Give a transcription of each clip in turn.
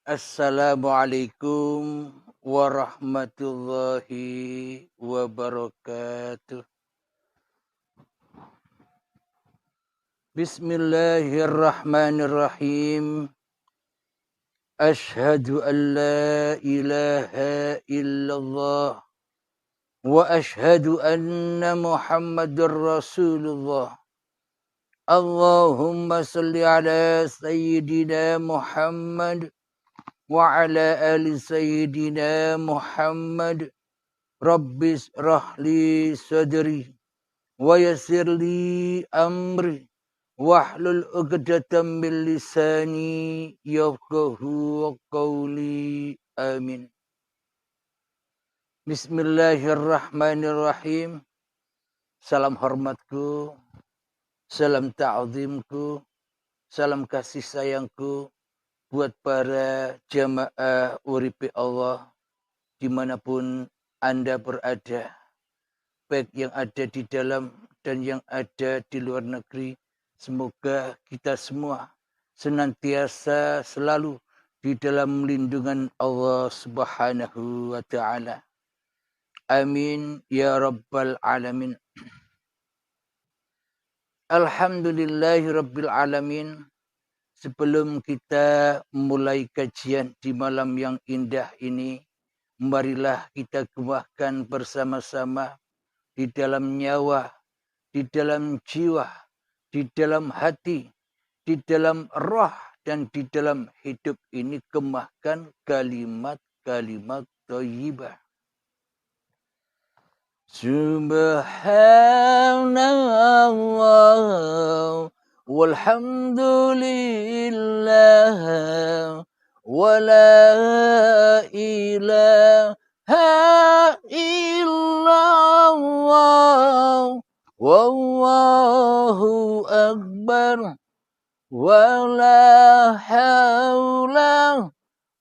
Assalamualaikum warahmatullahi wabarakatuh. Bismillahirrahmanirrahim. Ashhadu an la ilaha illallah wa ashhadu anna Muhammadar Rasulullah. Allahumma salli ala sayyidina Muhammad wa ala ali sayyidina Muhammad. Rabbis rahli sadri wa yassirli amri wahlul 'uqdatam min lisani yafqahu qawli. Amin. Bismillahirrahmanirrahim. Salam hormatku, salam ta'zimku, salam kasih sayangku buat para jamaah uripi Allah dimanapun Anda berada, baik yang ada di dalam dan yang ada di luar negeri. Semoga kita semua senantiasa selalu di dalam lindungan Allah Subhanahu wa taala. Amin ya rabbal alamin. Alhamdulillahirabbil alamin. Sebelum kita mulai kajian di malam yang indah ini, marilah kita gembahkan bersama-sama di dalam nyawa, di dalam jiwa, di dalam hati, di dalam roh, dan di dalam hidup ini kemahkan kalimat-kalimat thayyibah. Subhanallah walhamdulillah wa la ilaha illallah wallahu akbar wa la hawla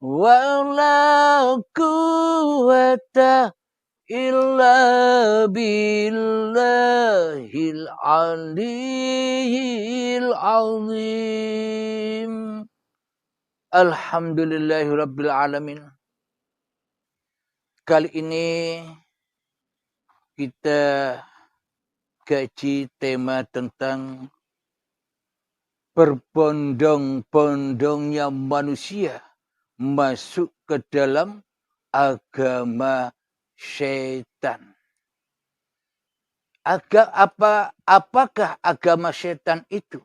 wa la quwwata illa billahil aliyyil azim. Alhamdulillahirabbil alamin. Kali ini kita kaji tema tentang berbondong-bondongnya manusia masuk ke dalam agama syaitan. Apakah agama syaitan itu?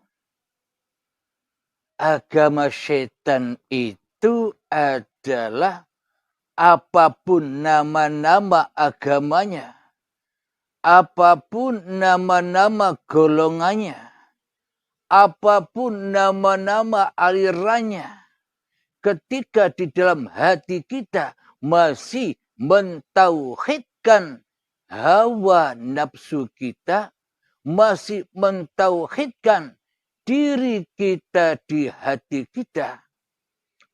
Agama syaitan itu adalah apapun nama-nama agamanya, apapun nama-nama golongannya, apapun nama-nama alirannya, ketika di dalam hati kita masih mentauhidkan hawa nafsu kita, masih mentauhidkan diri kita di hati kita,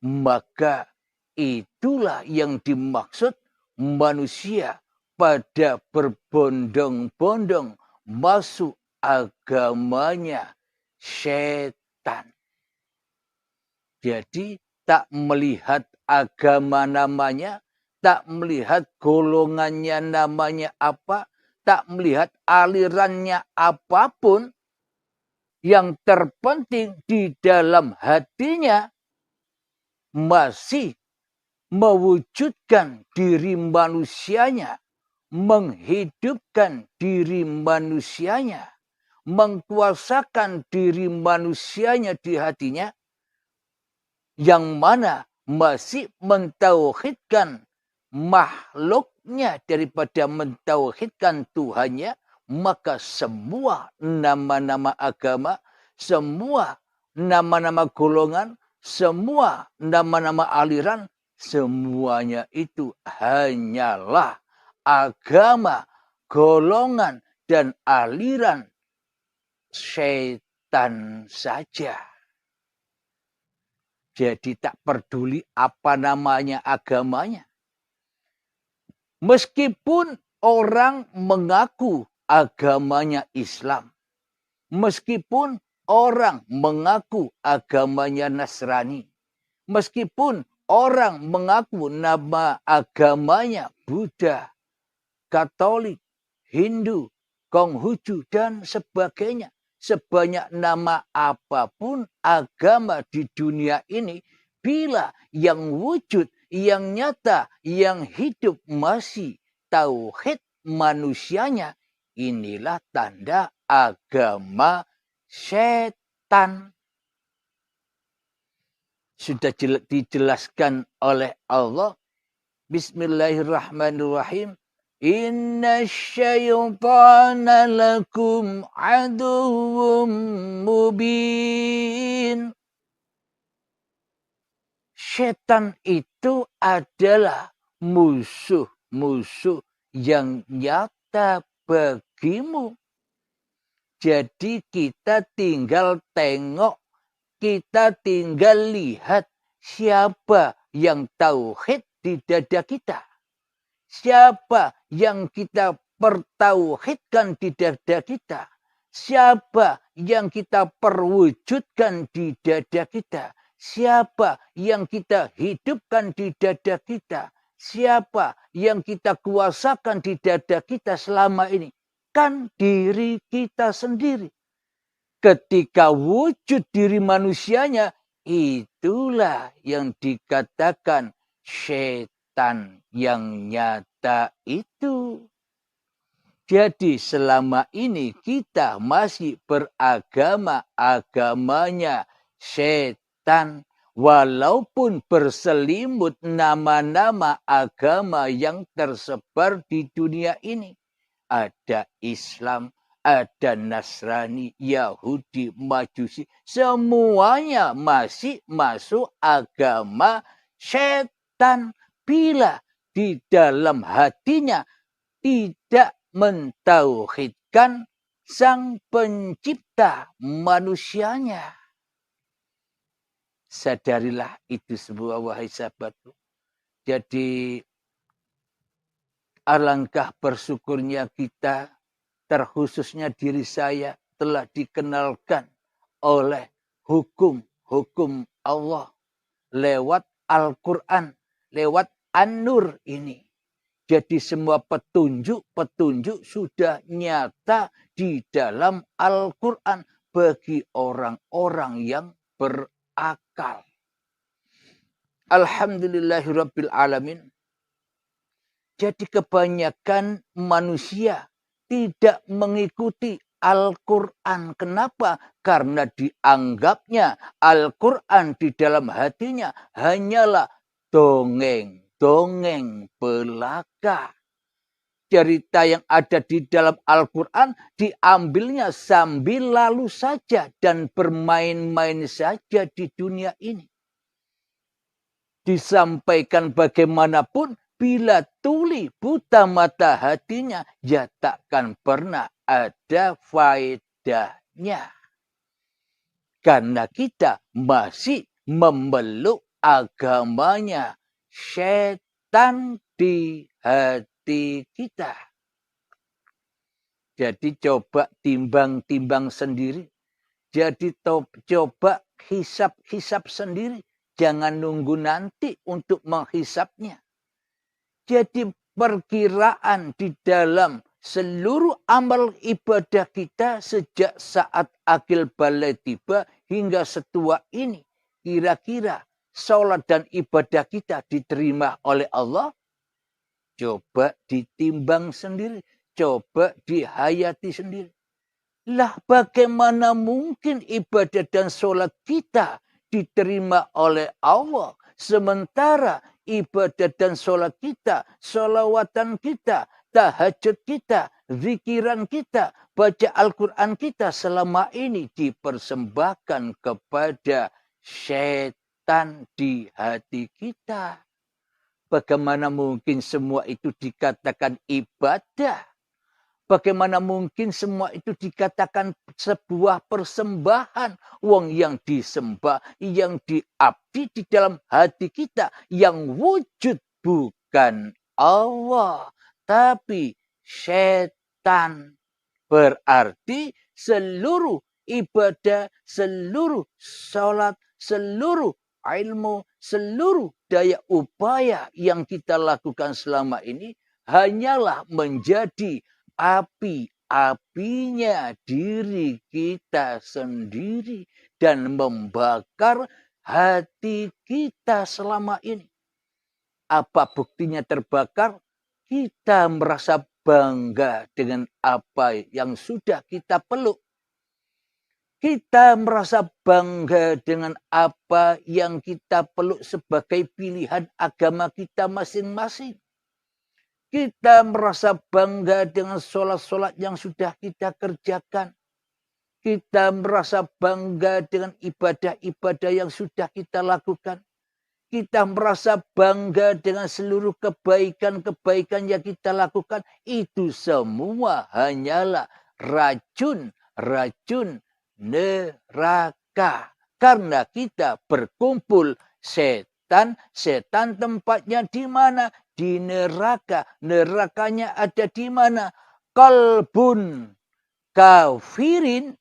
maka itulah yang dimaksud manusia pada berbondong-bondong masuk agamanya syaitan. Jadi tak melihat agama namanya, tak melihat golongannya namanya apa, tak melihat alirannya apapun. Yang terpenting di dalam hatinya masih mewujudkan diri manusianya, menghidupkan diri manusianya, mengkuasakan diri manusianya di hatinya, yang mana masih mentauhidkan makhluknya daripada mentauhidkan Tuhannya, maka semua nama-nama agama, semua nama-nama golongan, semua nama-nama aliran, semuanya itu hanyalah agama, golongan, dan aliran syaitan saja. Jadi tak peduli apa namanya agamanya. Meskipun orang mengaku agamanya Islam, meskipun orang mengaku agamanya Nasrani, meskipun orang mengaku nama agamanya Buddha, Katolik, Hindu, Konghucu, dan sebagainya. Sebanyak nama apapun agama di dunia ini, bila yang wujud, yang nyata, yang hidup masih tauhid manusianya, inilah tanda agama setan. Sudah dijelaskan oleh Allah. Bismillahirrahmanirrahim. Inna syaitana lakum aduwwum mubin. Setan itu adalah musuh-musuh yang nyata bagimu. Jadi kita tinggal tengok, kita tinggal lihat siapa yang tauhid di dada kita. Siapa yang kita pertauhidkan di dada kita? Siapa yang kita perwujudkan di dada kita? Siapa yang kita hidupkan di dada kita? Siapa yang kita kuasakan di dada kita selama ini? Kan diri kita sendiri. Ketika wujud diri manusianya, itulah yang dikatakan setan yang nyata itu. Jadi selama ini kita masih beragama agamanya setan. Walaupun berselimut nama-nama agama yang tersebar di dunia ini. Ada Islam, ada Nasrani, Yahudi, Majusi. Semuanya masih masuk agama setan. Bila di dalam hatinya tidak mentauhidkan sang pencipta manusianya. Sadarilah itu semua, wahai sahabatku. Jadi alangkah bersyukurnya kita, terkhususnya diri saya, telah dikenalkan oleh hukum-hukum Allah lewat Al-Quran, lewat An-Nur ini. Jadi semua petunjuk-petunjuk sudah nyata di dalam Al-Quran bagi orang-orang yang berakal. Alhamdulillahirabbil alamin. Jadi kebanyakan manusia tidak mengikuti Al-Quran. Kenapa? Karena dianggapnya Al-Quran di dalam hatinya hanyalah dongeng belaka. Cerita yang ada di dalam Al-Quran diambilnya sambil lalu saja dan bermain-main saja di dunia ini. Disampaikan bagaimanapun, bila tuli buta mata hatinya, ya takkan pernah ada faedahnya. Karena kita masih memeluk agamanya setan di hati kita. Jadi coba timbang-timbang sendiri. Jadi coba hisap-hisap sendiri. Jangan nunggu nanti untuk menghisapnya. Jadi perkiraan di dalam seluruh amal ibadah kita sejak saat akil balik tiba hingga setua ini. Kira-kira sholat dan ibadah kita diterima oleh Allah? Coba ditimbang sendiri. Coba dihayati sendiri. Lah bagaimana mungkin ibadah dan sholat kita diterima oleh Allah, sementara ibadah dan sholat kita, sholawatan kita, tahajud kita, zikiran kita, baca Al-Quran kita selama ini dipersembahkan kepada setan di hati kita. Bagaimana mungkin semua itu dikatakan ibadah? Bagaimana mungkin semua itu dikatakan sebuah persembahan? Wong yang disembah, yang diabdi di dalam hati kita, yang wujud bukan Allah, tapi setan. Berarti seluruh ibadah, seluruh sholat, seluruh ilmu, seluruh daya upaya yang kita lakukan selama ini hanyalah menjadi api-apinya diri kita sendiri dan membakar hati kita selama ini. Apa buktinya terbakar? Kita merasa bangga dengan apa yang sudah kita peluk. Kita merasa bangga dengan apa yang kita peluk sebagai pilihan agama kita masing-masing. Kita merasa bangga dengan sholat-sholat yang sudah kita kerjakan. Kita merasa bangga dengan ibadah-ibadah yang sudah kita lakukan. Kita merasa bangga dengan seluruh kebaikan-kebaikan yang kita lakukan. Itu semua hanyalah racun-racun neraka. Karena kita berkumpul setan. Setan tempatnya di mana? Di neraka. Nerakanya ada di mana? Qalbun kafirin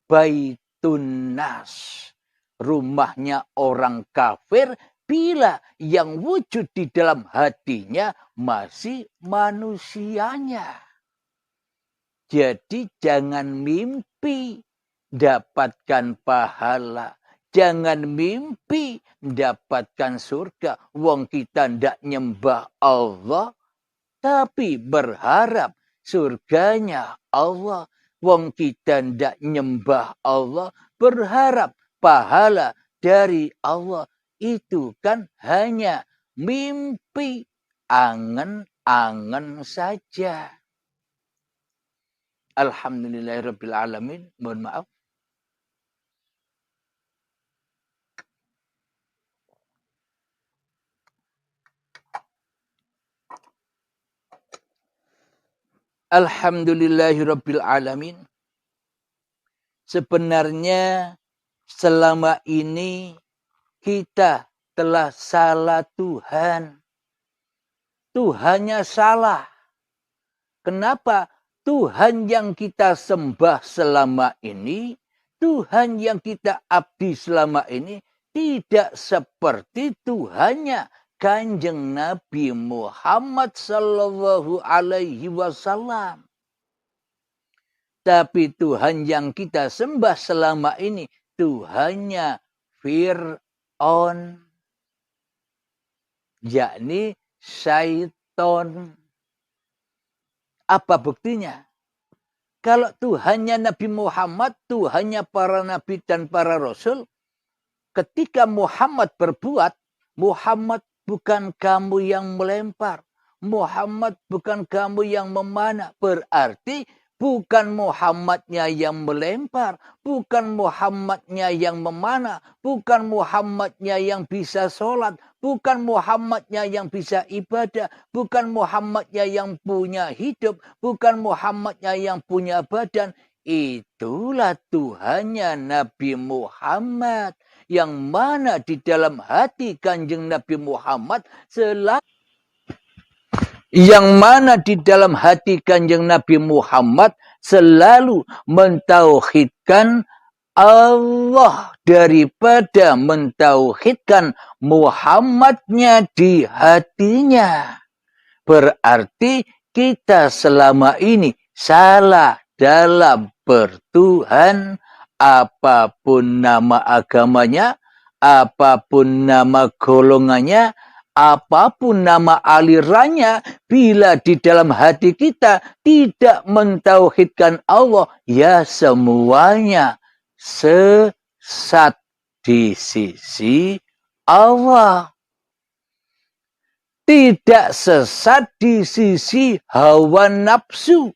baitun nas. Rumahnya orang kafir bila yang wujud di dalam hatinya masih manusianya. Jadi jangan mimpi dapatkan pahala. Jangan mimpi dapatkan surga. Wong kita ndak nyembah Allah, tapi berharap surganya Allah. Wong kita ndak nyembah Allah, berharap pahala dari Allah. Itu kan hanya mimpi, angan-angan saja. Alhamdulillahirrabbilalamin. Mohon maaf. Alhamdulillahirrabbilalamin. Sebenarnya selama ini kita telah salah Tuhan. Tuhannya salah. Kenapa? Tuhan yang kita sembah selama ini, Tuhan yang kita abdi selama ini, tidak seperti Tuhannya Kanjeng Nabi Muhammad sallallahu alaihi wasallam. Tapi Tuhan yang kita sembah selama ini, Tuhannya Fir'aun, yakni syaiton. Apa buktinya? Kalau Tuhannya Nabi Muhammad, Tuhannya para nabi dan para rasul, ketika Muhammad berbuat, Muhammad bukan kamu yang melempar, Muhammad bukan kamu yang memanah. Berarti bukan Muhammadnya yang melempar, bukan Muhammadnya yang memanah, bukan Muhammadnya yang bisa sholat, bukan Muhammadnya yang bisa ibadah, bukan Muhammadnya yang punya hidup, bukan Muhammadnya yang punya badan. Itulah Tuhannya Nabi Muhammad. Yang mana di dalam hati Kanjeng Nabi Muhammad selalu mentauhidkan Allah daripada mentauhidkan Muhammadnya di hatinya. Berarti kita selama ini salah dalam bertuhan. Apapun nama agamanya, apapun nama golongannya, apapun nama alirannya, bila di dalam hati kita tidak mentauhidkan Allah, ya semuanya sesat di sisi Allah. Tidak sesat di sisi hawa nafsu.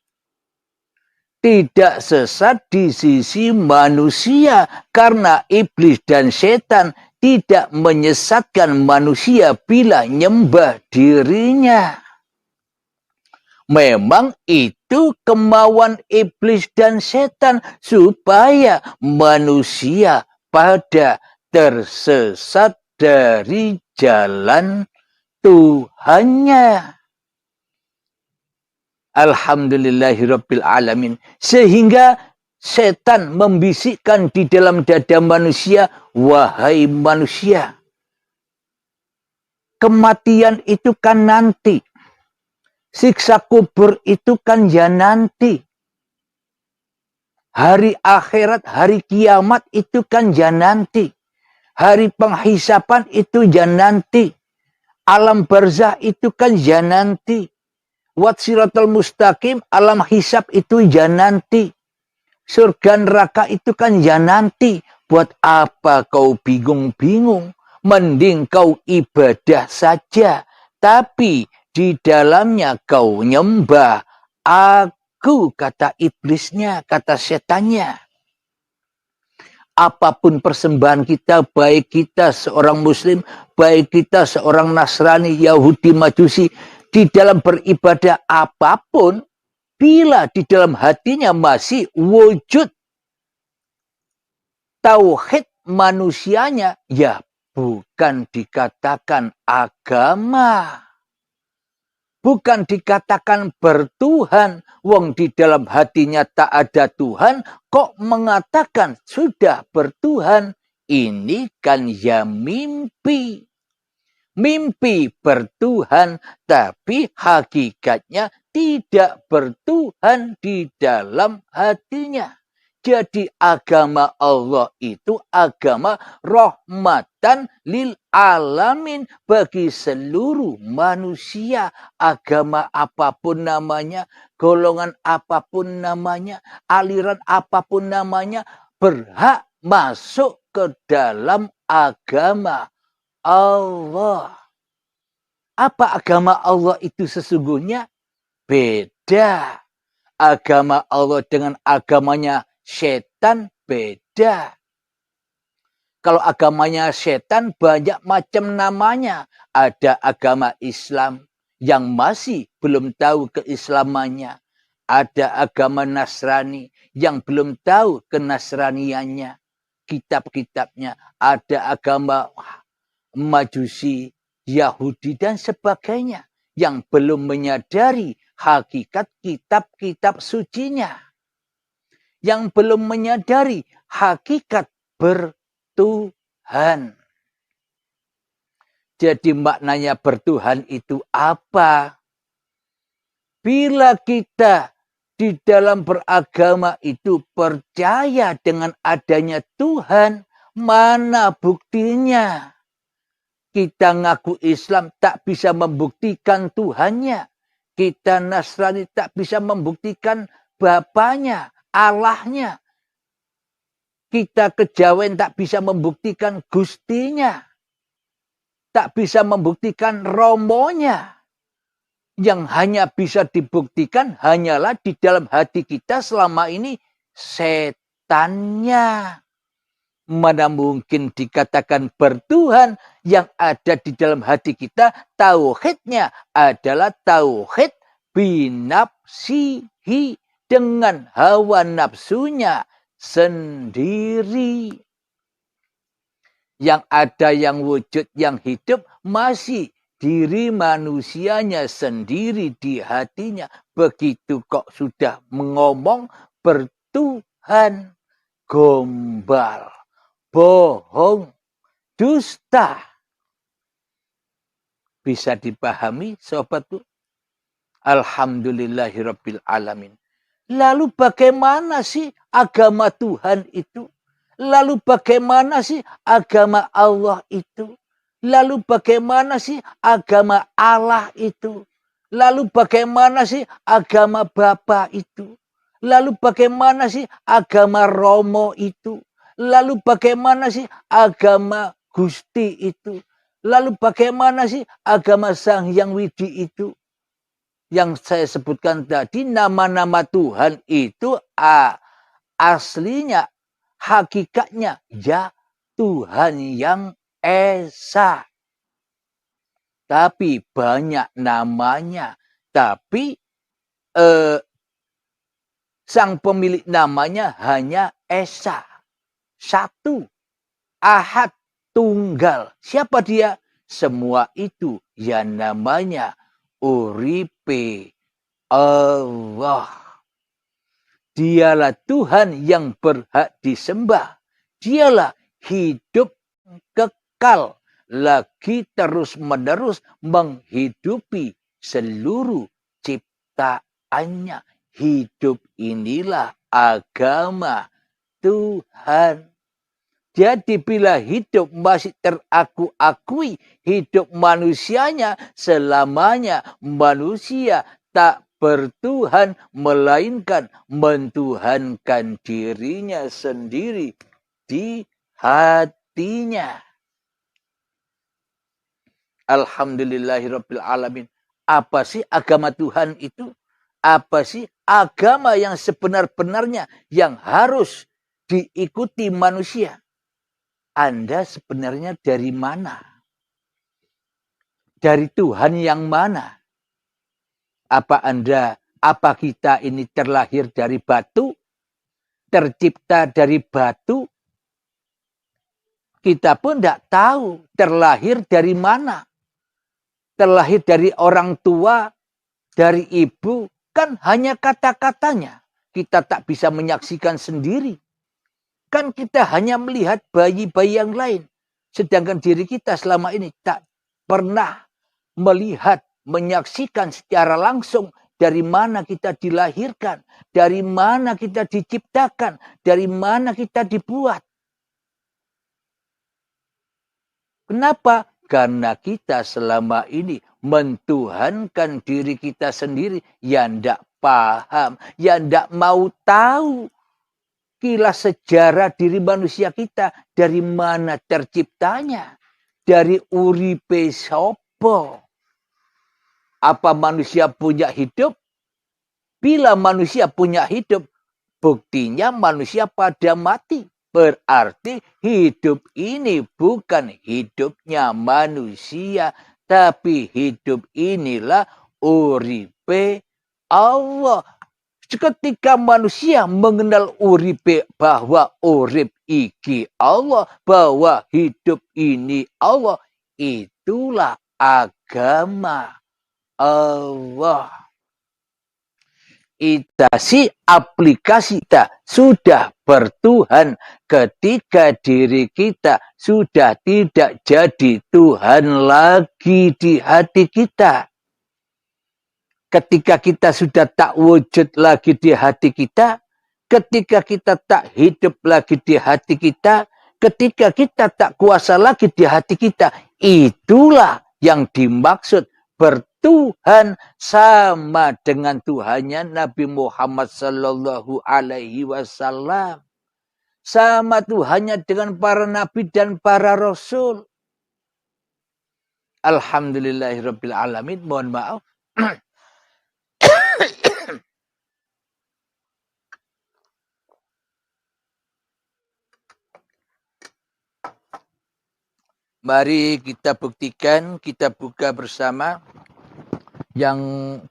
Tidak sesat di sisi manusia, karena iblis dan setan tidak menyesatkan manusia bila nyembah dirinya. Memang itu kemauan iblis dan setan supaya manusia pada tersesat dari jalan Tuhannya. Alhamdulillahirabbil alamin. Sehingga setan membisikkan di dalam dada manusia, wahai manusia, kematian itu kan nanti. Siksa kubur itu kan ya nanti. Hari akhirat, hari kiamat itu kan ya nanti. Hari penghisapan itu ya nanti. Alam barzah itu kan ya nanti. Wat siratal mustaqim, alam hisab itu ya nanti. Surga neraka itu kan ya nanti. Buat apa kau bingung-bingung? Mending kau ibadah saja. Tapi di dalamnya kau nyembah aku, kata iblisnya, kata setannya. Apapun persembahan kita, baik kita seorang muslim, baik kita seorang Nasrani, Yahudi, Majusi, di dalam beribadah apapun, bila di dalam hatinya masih wujud tauhid manusianya, ya bukan dikatakan agama. Bukan dikatakan bertuhan. Wong di dalam hatinya tak ada Tuhan, kok mengatakan sudah bertuhan. Ini kan ya mimpi. Mimpi bertuhan, tapi hakikatnya tidak bertuhan di dalam hatinya. Jadi agama Allah itu agama rahmatan lil alamin, bagi seluruh manusia. Agama apapun namanya, golongan apapun namanya, aliran apapun namanya, berhak masuk ke dalam agama Allah. Apa agama Allah itu sesungguhnya? Beda. Agama Allah dengan agamanya setan beda. Kalau agamanya setan banyak macam namanya. Ada agama Islam yang masih belum tahu keislamannya. Ada agama Nasrani yang belum tahu kenasraniannya, kitab-kitabnya. Ada agama Majusi, Yahudi dan sebagainya yang belum menyadari hakikat kitab-kitab sucinya. Yang belum menyadari hakikat bertuhan. Jadi maknanya bertuhan itu apa? Bila kita di dalam beragama itu percaya dengan adanya Tuhan, mana buktinya? Kita ngaku Islam tak bisa membuktikan Tuhannya. Kita Nasrani tak bisa membuktikan Bapaknya, Allahnya. Kita kejawen tak bisa membuktikan Gustinya. Tak bisa membuktikan Romonya. Yang hanya bisa dibuktikan hanyalah di dalam hati kita selama ini setannya. Mana mungkin dikatakan bertuhan, yang ada di dalam hati kita tauhidnya adalah tauhid binafsihi, dengan hawa nafsunya sendiri. Yang ada, yang wujud, yang hidup masih diri manusianya sendiri di hatinya. Begitu kok sudah mengomong bertuhan, gombal, bohong, dusta. Bisa dipahami sobatku? Alhamdulillahirabbil alamin. Lalu bagaimana sih agama Tuhan itu? Lalu bagaimana sih agama Allah itu? Lalu bagaimana sih agama Allah itu? Lalu bagaimana sih agama Bapa itu? Lalu bagaimana sih agama Romo itu? Lalu bagaimana sih agama Gusti itu? Lalu bagaimana sih agama Sang Hyang Widi itu? Yang saya sebutkan tadi, nama-nama Tuhan itu aslinya, hakikatnya ya Tuhan yang Esa. Tapi banyak namanya. Tapi sang pemilik namanya hanya Esa. Satu. Ahad, tunggal. Siapa dia? Semua itu ya namanya Uripe Allah. Dialah Tuhan yang berhak disembah. Dialah hidup kekal, lagi terus-menerus menghidupi seluruh ciptaannya. Hidup inilah agama Tuhan. Jadi bila hidup masih teraku-akui hidup manusianya, selamanya manusia tak bertuhan, melainkan mentuhankan dirinya sendiri di hatinya. Alhamdulillahirabbil alamin. Apa sih agama Tuhan itu? Apa sih agama yang sebenar-benarnya yang harus diikuti manusia? Anda sebenarnya dari mana? Dari Tuhan yang mana? Apa kita ini terlahir dari batu? Tercipta dari batu? Kita pun tidak tahu terlahir dari mana. Terlahir dari orang tua, dari ibu, kan hanya kata-katanya. Kita tak bisa menyaksikan sendiri. Kan kita hanya melihat bayi-bayi yang lain. Sedangkan diri kita selama ini tak pernah melihat, menyaksikan secara langsung dari mana kita dilahirkan, dari mana kita diciptakan, dari mana kita dibuat. Kenapa? Karena kita selama ini mentuhankan diri kita sendiri yang tidak paham, yang tidak mau tahu kilas sejarah diri manusia kita, dari mana terciptanya, dari uripe sopo. Apa manusia punya hidup? Bila manusia punya hidup, buktinya manusia pada mati. Berarti hidup ini bukan hidupnya manusia, tapi hidup inilah uripe Allah. Ketika manusia mengenal uripe, bahwa urip iki Allah, bahwa hidup ini Allah, itulah agama Allah. Itasi aplikasi kita sudah bertuhan ketika diri kita sudah tidak jadi Tuhan lagi di hati kita. Ketika kita sudah tak wujud lagi di hati kita, ketika kita tak hidup lagi di hati kita, ketika kita tak kuasa lagi di hati kita, itulah yang dimaksud bertuhan sama dengan Tuhannya Nabi Muhammad sallallahu alaihi wasallam. Sama Tuhannya dengan para nabi dan para rasul. Alhamdulillahirabbil alamin. Mohon maaf. Mari kita buktikan, kita buka bersama. Yang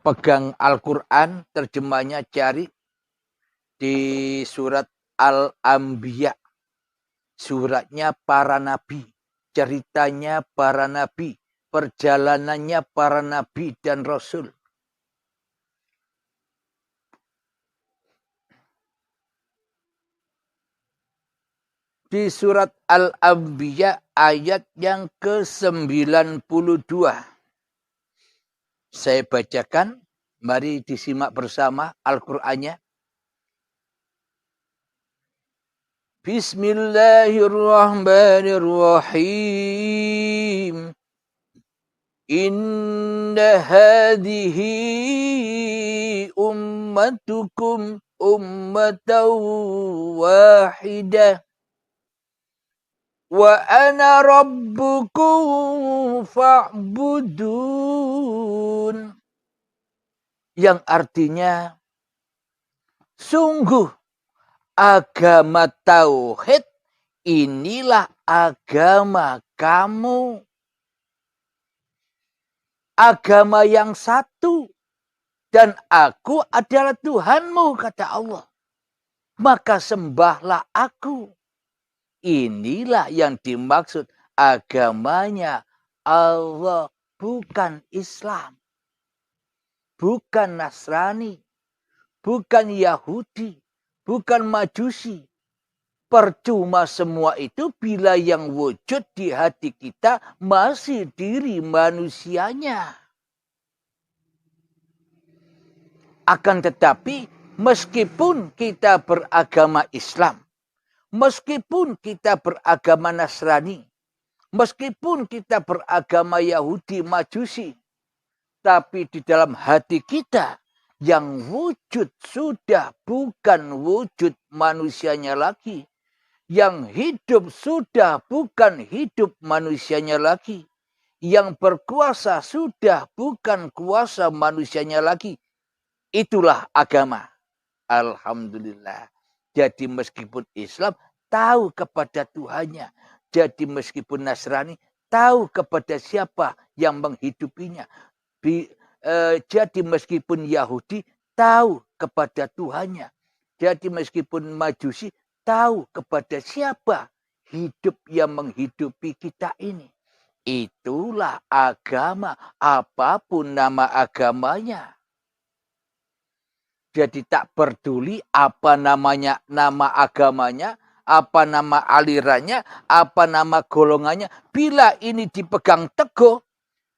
pegang Al-Quran, terjemahnya cari di surat Al-Anbiya. Suratnya para nabi, ceritanya para nabi, perjalanannya para nabi dan rasul. Di surat Al-Anbiya ayat yang ke-92. Saya bacakan, mari disimak bersama Al-Qur'annya. Bismillahirrahmanirrahim. Inna hadhihi ummatukum ummatan wahidah. Wa ana rabbukum fa'budun. Yang artinya, sungguh agama tauhid inilah agama kamu. Agama yang satu. Dan aku adalah Tuhanmu, kata Allah. Maka sembahlah aku. Inilah yang dimaksud agamanya Allah, bukan Islam, bukan Nasrani, bukan Yahudi, bukan majusi. Percuma semua itu bila yang wujud di hati kita masih diri manusianya. Akan tetapi meskipun kita beragama Islam, meskipun kita beragama Nasrani, meskipun kita beragama Yahudi Majusi, tapi di dalam hati kita yang wujud sudah bukan wujud manusianya lagi. Yang hidup sudah bukan hidup manusianya lagi. Yang berkuasa sudah bukan kuasa manusianya lagi. Itulah agama. Alhamdulillah. Jadi meskipun Islam tahu kepada Tuhannya. Jadi meskipun Nasrani tahu kepada siapa yang menghidupinya. Jadi meskipun Yahudi tahu kepada Tuhannya. Jadi meskipun Majusi tahu kepada siapa hidup yang menghidupi kita ini. Itulah agama, apapun nama agamanya. Jadi tak peduli apa namanya, nama agamanya, apa nama alirannya, apa nama golongannya. Bila ini dipegang teguh,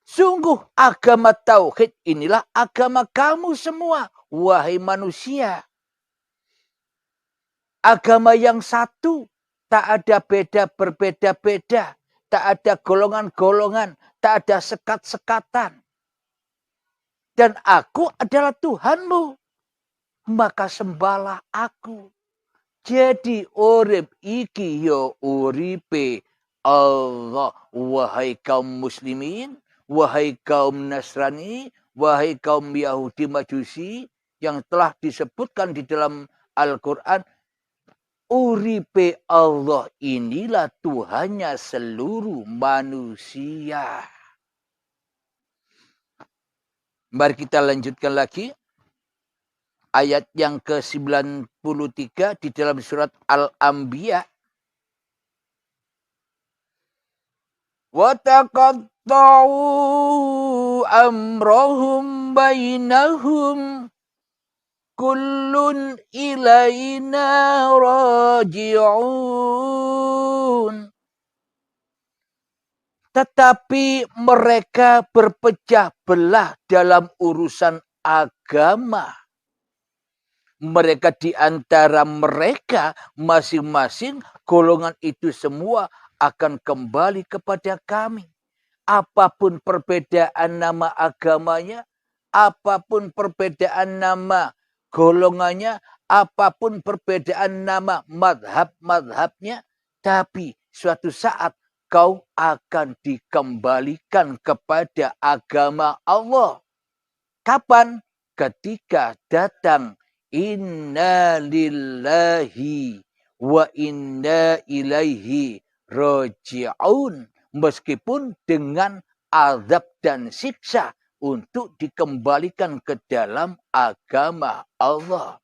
sungguh agama tauhid inilah agama kamu semua, wahai manusia. Agama yang satu, tak ada beda berbeda-beda, tak ada golongan-golongan, tak ada sekat-sekatan. Dan aku adalah Tuhanmu, maka sembahlah aku. Jadi urip iki yo uripe Allah, wahai kaum muslimin, wahai kaum Nasrani, wahai kaum Yahudi Majusi yang telah disebutkan di dalam Al-Quran. Uripe Allah inilah Tuhannya seluruh manusia. Mari kita lanjutkan lagi. Ayat yang ke-93 di dalam surat Al-Anbiya. Wa taqatta'u amrahum bainahum kullun ilaina raji'un. Tetapi mereka berpecah belah dalam urusan agama. Mereka di antara mereka masing-masing golongan itu semua akan kembali kepada kami. Apapun perbedaan nama agamanya, apapun perbedaan nama golongannya, apapun perbedaan nama madhab-madhabnya, tapi suatu saat kau akan dikembalikan kepada agama Allah. Kapan? Ketika datang inna lillahi wa inna ilaihi raji'un. Meskipun dengan azab dan siksa untuk dikembalikan ke dalam agama Allah.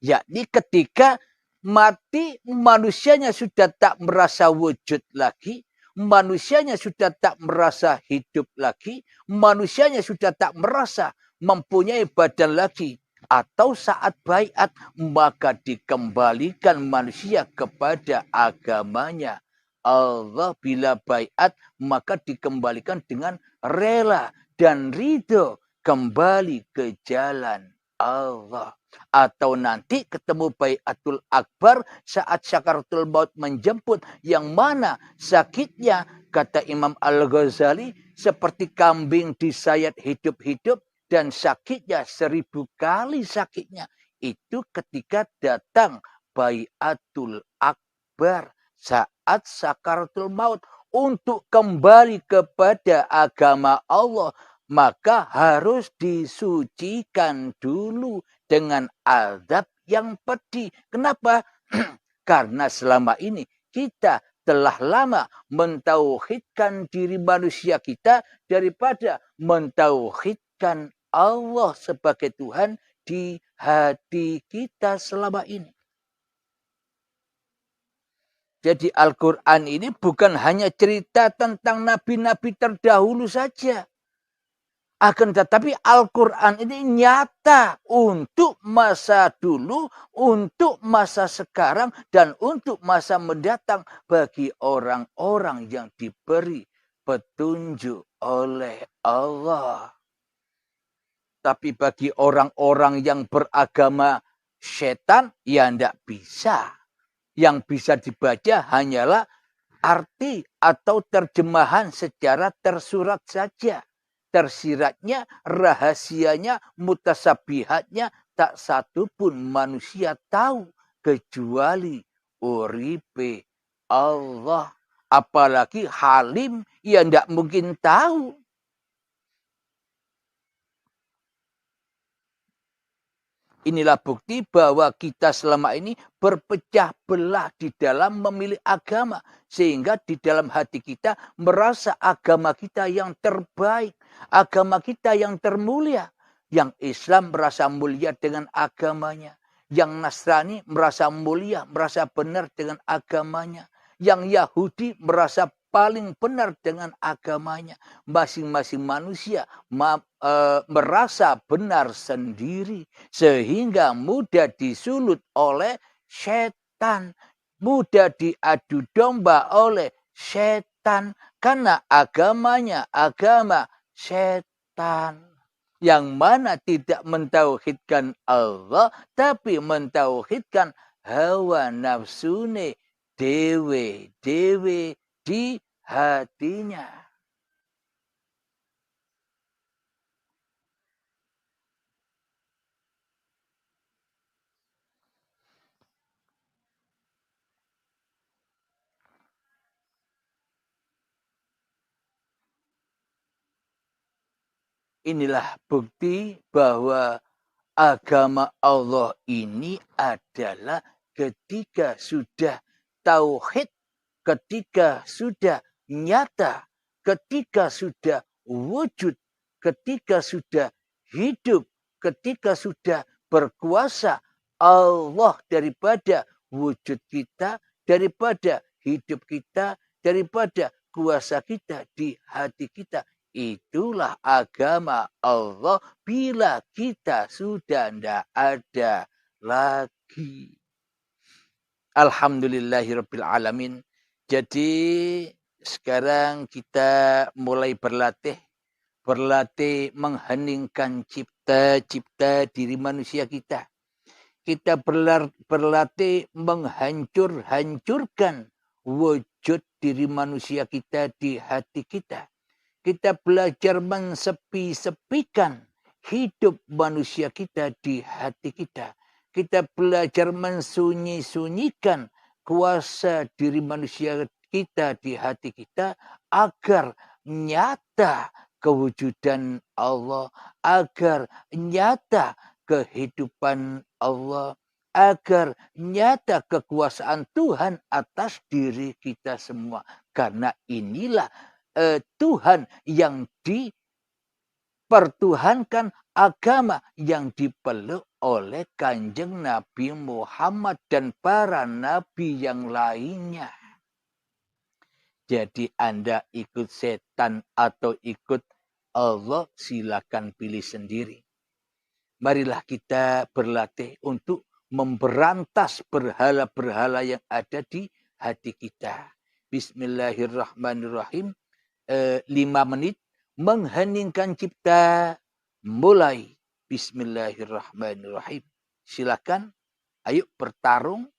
Yakni ketika mati manusianya sudah tak merasa wujud lagi. Manusianya sudah tak merasa hidup lagi. Manusianya sudah tak merasa mempunyai badan lagi. Atau saat baiat maka dikembalikan manusia kepada agamanya. Allah bila baiat maka dikembalikan dengan rela dan ridho kembali ke jalan Allah. Atau nanti ketemu baiatul akbar saat sakaratul maut menjemput, yang mana sakitnya kata Imam Al-Ghazali seperti kambing disayat hidup-hidup dan sakitnya 1000 kali sakitnya. Itu ketika datang baiatul akbar saat sakaratul maut untuk kembali kepada agama Allah, maka harus disucikan dulu dengan azab yang pedih. Kenapa? Karena selama ini kita telah lama mentauhidkan diri manusia kita daripada mentauhidkan Allah sebagai Tuhan di hati kita selama ini. Jadi Al-Quran ini bukan hanya cerita tentang nabi-nabi terdahulu saja. Akan tetapi Al-Quran ini nyata untuk masa dulu, untuk masa sekarang, dan untuk masa mendatang bagi orang-orang yang diberi petunjuk oleh Allah. Tapi bagi orang-orang yang beragama setan, ya tidak bisa. Yang bisa dibaca hanyalah arti atau terjemahan secara tersurat saja. Tersiratnya, rahasianya, mutasabihatnya, tak satu pun manusia tahu kecuali uripe Allah. Apalagi Halim, ya tidak mungkin tahu. Inilah bukti bahwa kita selama ini berpecah belah di dalam memilih agama. Sehingga di dalam hati kita merasa agama kita yang terbaik. Agama kita yang termulia. Yang Islam merasa mulia dengan agamanya. Yang Nasrani merasa mulia, merasa benar dengan agamanya. Yang Yahudi merasa paling benar dengan agamanya. Masing-masing manusia merasa benar sendiri. Sehingga mudah disulut oleh setan. Mudah diadu domba oleh setan. Karena agamanya agama setan. Yang mana tidak mentauhidkan Allah, tapi mentauhidkan hawa nafsune dewe-dewe di hatinya. Inilah bukti bahwa agama Allah ini adalah ketika sudah tauhid, ketika sudah nyata, ketika sudah wujud, ketika sudah hidup, ketika sudah berkuasa Allah daripada wujud kita, daripada hidup kita, daripada kuasa kita di hati kita. Itulah agama Allah bila kita sudah tidak ada lagi. Alhamdulillahirrabbilalamin. Jadi sekarang kita mulai berlatih mengheningkan cipta diri manusia kita. Kita berlatih menghancurkan wujud diri manusia kita di hati kita. Kita belajar mensepi-sepikan hidup manusia kita di hati kita. Kita belajar mensunyi-sunyikan kuasa diri manusia kita di hati kita agar nyata kewujudan Allah, agar nyata kehidupan Allah, agar nyata kekuasaan Tuhan atas diri kita semua. Karena inilah Tuhan yang dipertuhankan, agama yang dipeluk oleh Kanjeng Nabi Muhammad dan para nabi yang lainnya. Jadi Anda ikut setan atau ikut Allah, silakan pilih sendiri. Marilah kita berlatih untuk memberantas berhala-berhala yang ada di hati kita. Bismillahirrahmanirrahim. 5 menit mengheningkan cipta, mulai. Bismillahirrahmanirrahim. Silakan, ayo bertarung.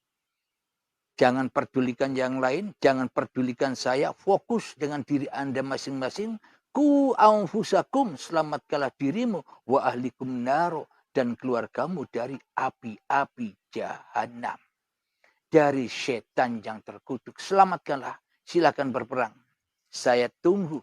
Jangan pedulikan yang lain, jangan pedulikan saya, fokus dengan diri Anda masing-masing. Ku anfusakum, selamatkanlah dirimu, wa ahlikum naro, dan keluargamu dari api-api jahanam. Dari setan yang terkutuk, selamatkanlah. Silakan berperang. Saya tunggu.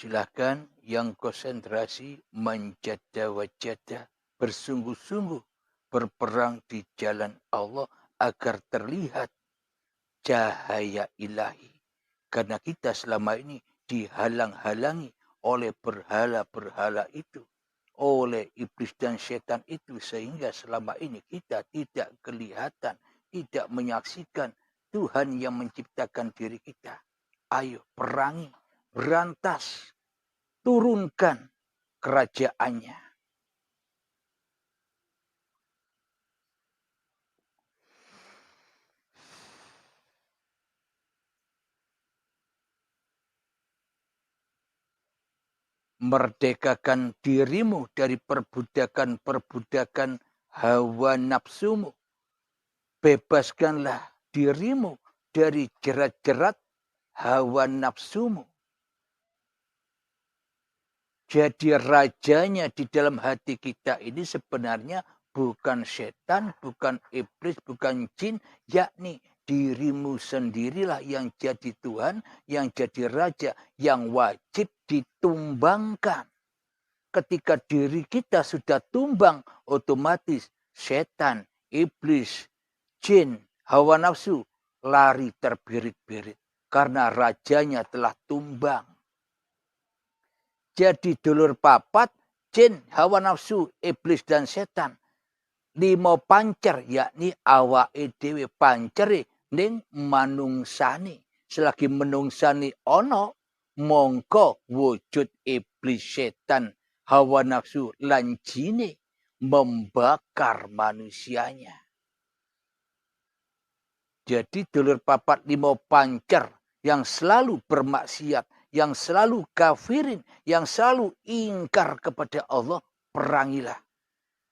Silakan yang konsentrasi menjada wajada, bersungguh-sungguh berperang di jalan Allah agar terlihat cahaya ilahi. Karena kita selama ini dihalang-halangi oleh berhala-berhala itu, oleh iblis dan setan itu, sehingga selama ini kita tidak kelihatan, tidak menyaksikan Tuhan yang menciptakan diri kita. Ayo perangi, berantas, turunkan kerajaannya. Merdekakan dirimu dari perbudakan-perbudakan hawa nafsumu. Bebaskanlah dirimu dari jerat-jerat hawa nafsumu. Jadi rajanya di dalam hati kita ini sebenarnya bukan setan, bukan iblis, bukan jin, yakni dirimu sendirilah yang jadi Tuhan, yang jadi Raja, yang wajib ditumbangkan. Ketika diri kita sudah tumbang, otomatis setan, iblis, jin, hawa nafsu lari terbirit-birit. Karena rajanya telah tumbang. Jadi dulur papat, jin, hawa nafsu, iblis dan setan. 5 pancer, yakni awake dhewe pancere ning manungsani. Selagi menungsani ono, mongko wujud iblis, setan, hawa nafsu lan jine membakar manusianya. Jadi dulur papat 5 pancer yang selalu bermaksiat, yang selalu kafirin, yang selalu ingkar kepada Allah, perangilah.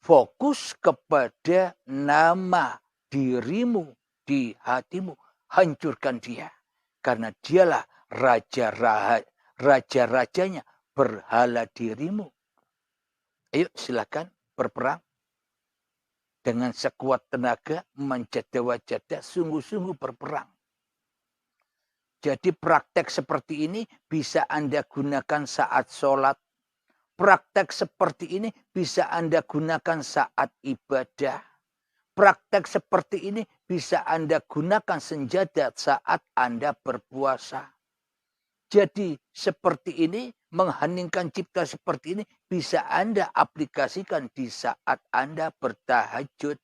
Fokus kepada nama dirimu di hatimu, hancurkan dia. Karena dialah raja-rajanya, berhala dirimu. Ayo silakan berperang. Dengan sekuat tenaga, menjada-wajada, sungguh-sungguh berperang. Jadi praktek seperti ini bisa Anda gunakan saat sholat. Praktek seperti ini bisa Anda gunakan saat ibadah. Praktek seperti ini bisa Anda gunakan senjata saat Anda berpuasa. Jadi seperti ini, mengheningkan cipta seperti ini bisa Anda aplikasikan di saat Anda bertahajud,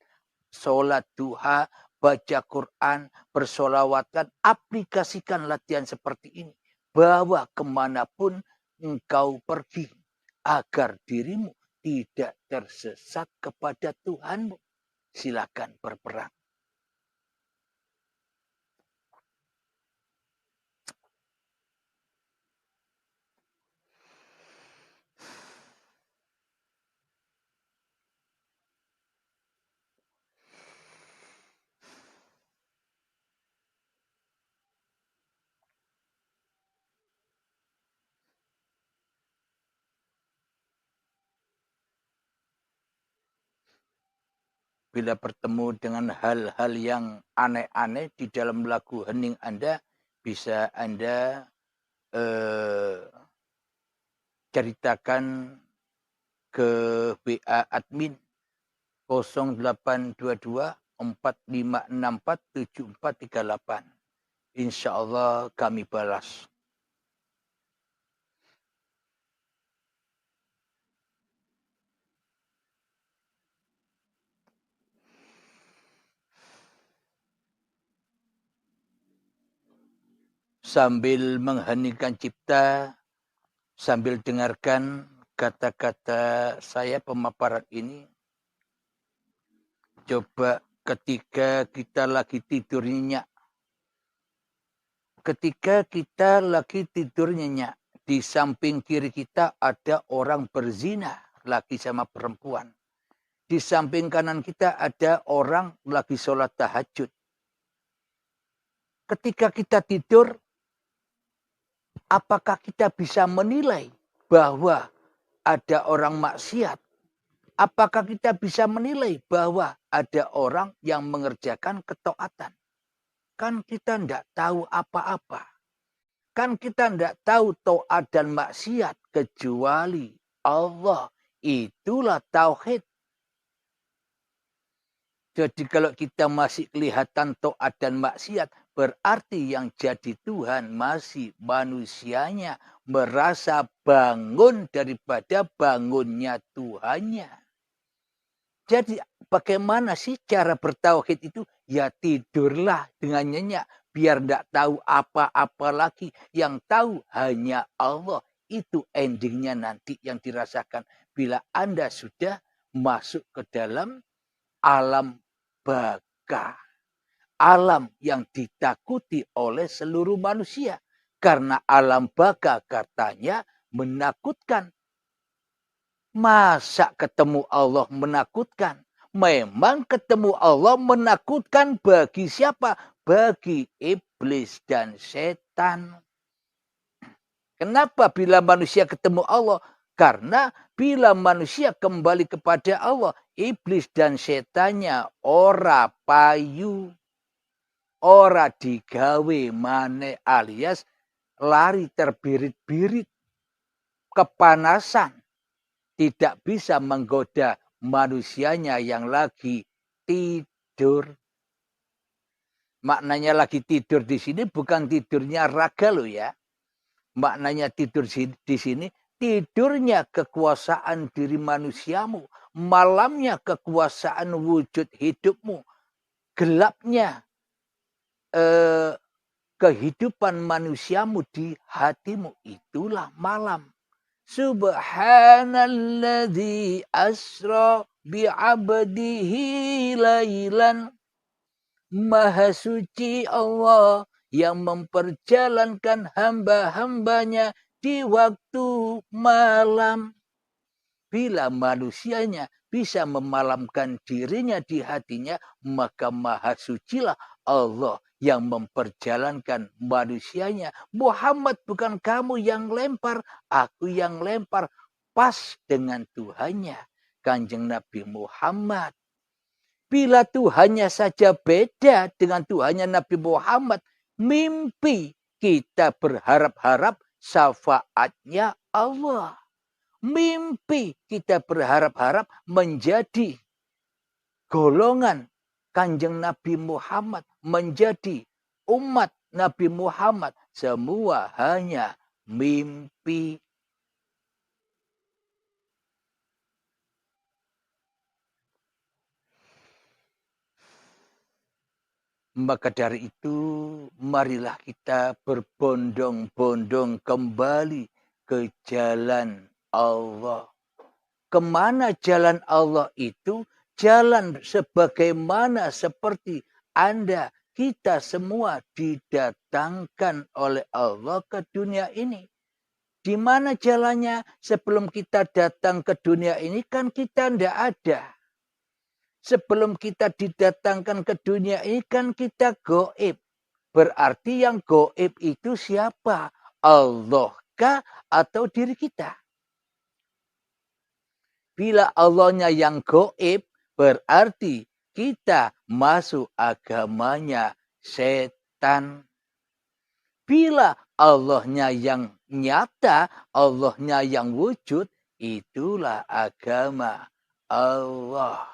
sholat duha, baca Quran, bersolawatan, aplikasikan latihan seperti ini. Bawa kemanapun engkau pergi, agar dirimu tidak tersesat kepada Tuhanmu. Silakan berperang. Bila bertemu dengan hal-hal yang aneh-aneh di dalam lagu hening Anda, bisa Anda ceritakan ke WA admin 0822 4564 7438. Insya Allah kami balas. Sambil mengheningkan cipta, sambil dengarkan kata-kata saya pemaparan ini, coba ketika kita lagi tidur nyenyak. Ketika kita lagi tidur nyenyak, di samping kiri kita ada orang berzina lagi sama perempuan. Di samping kanan kita ada orang lagi sholat tahajud. Ketika kita tidur, apakah kita bisa menilai bahwa ada orang maksiat? Apakah kita bisa menilai bahwa ada orang yang mengerjakan ketaatan? Kan kita tidak tahu apa-apa. Kan kita tidak tahu taat dan maksiat kecuali Allah. Itulah tauhid. Jadi kalau kita masih kelihatan taat dan maksiat, berarti yang jadi Tuhan masih manusianya merasa bangun daripada bangunnya Tuhannya. Jadi bagaimana sih cara bertauhid itu? Ya tidurlah dengan nyenyak. Biar tidak tahu apa-apa lagi. Yang tahu hanya Allah. Itu endingnya nanti yang dirasakan. Bila Anda sudah masuk ke dalam alam baka. Alam yang ditakuti oleh seluruh manusia. Karena alam baka katanya menakutkan. Masa ketemu Allah menakutkan? Memang ketemu Allah menakutkan bagi siapa? Bagi iblis dan setan. Kenapa bila manusia ketemu Allah? Karena bila manusia kembali kepada Allah, iblis dan setannya ora payu. Ora digawe mane alias lari terbirit-birit. Kepanasan. Tidak bisa menggoda manusianya yang lagi tidur. Maknanya lagi tidur di sini bukan tidurnya raga loh ya. Maknanya tidur di sini tidurnya kekuasaan diri manusiamu. Malamnya kekuasaan wujud hidupmu. Gelapnya kehidupan manusiamu di hatimu. Itulah malam. Subhanalladzi asra bi'abdihi lailan. Maha suci Allah yang memperjalankan hamba-hambanya di waktu malam. Bila manusianya bisa memalamkan dirinya di hatinya, maka maha sucilah Allah yang memperjalankan manusianya. Muhammad bukan kamu yang lempar, aku yang lempar. Pas dengan Tuhannya, Kanjeng Nabi Muhammad. Bila Tuhannya saja beda dengan Tuhannya Nabi Muhammad, mimpi kita berharap-harap syafaatnya Allah. Mimpi kita berharap-harap menjadi golongan Kanjeng Nabi Muhammad, menjadi umat Nabi Muhammad. Semua hanya mimpi. Maka dari itu, marilah kita berbondong-bondong kembali ke jalan Allah. Kemana jalan Allah itu? Jalan sebagaimana seperti Anda, kita semua didatangkan oleh Allah ke dunia ini. Di mana jalannya? Sebelum kita datang ke dunia ini kan kita tidak ada. Sebelum kita didatangkan ke dunia ini kan kita gaib. Berarti yang gaib itu siapa? Allah kah atau diri kita? Bila Allahnya yang gaib, berarti kita masuk agamanya setan. Bila Allahnya yang nyata, Allahnya yang wujud, itulah agama Allah.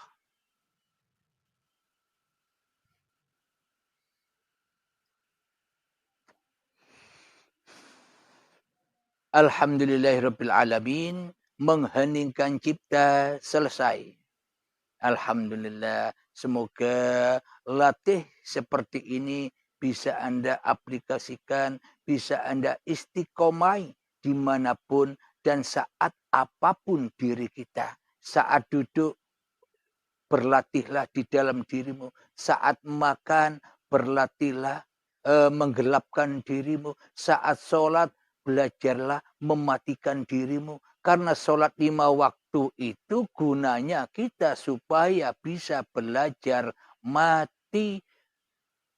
Alhamdulillahirrabbilalamin. Mengheningkan cipta selesai. Alhamdulillah. Semoga latih seperti ini bisa Anda aplikasikan, bisa Anda istiqomai dimanapun dan saat apapun diri kita. Saat duduk, berlatihlah di dalam dirimu. Saat makan, berlatihlah menggelapkan dirimu. Saat sholat, belajarlah mematikan dirimu. Karena sholat 5 waktu itu gunanya kita supaya bisa belajar mati.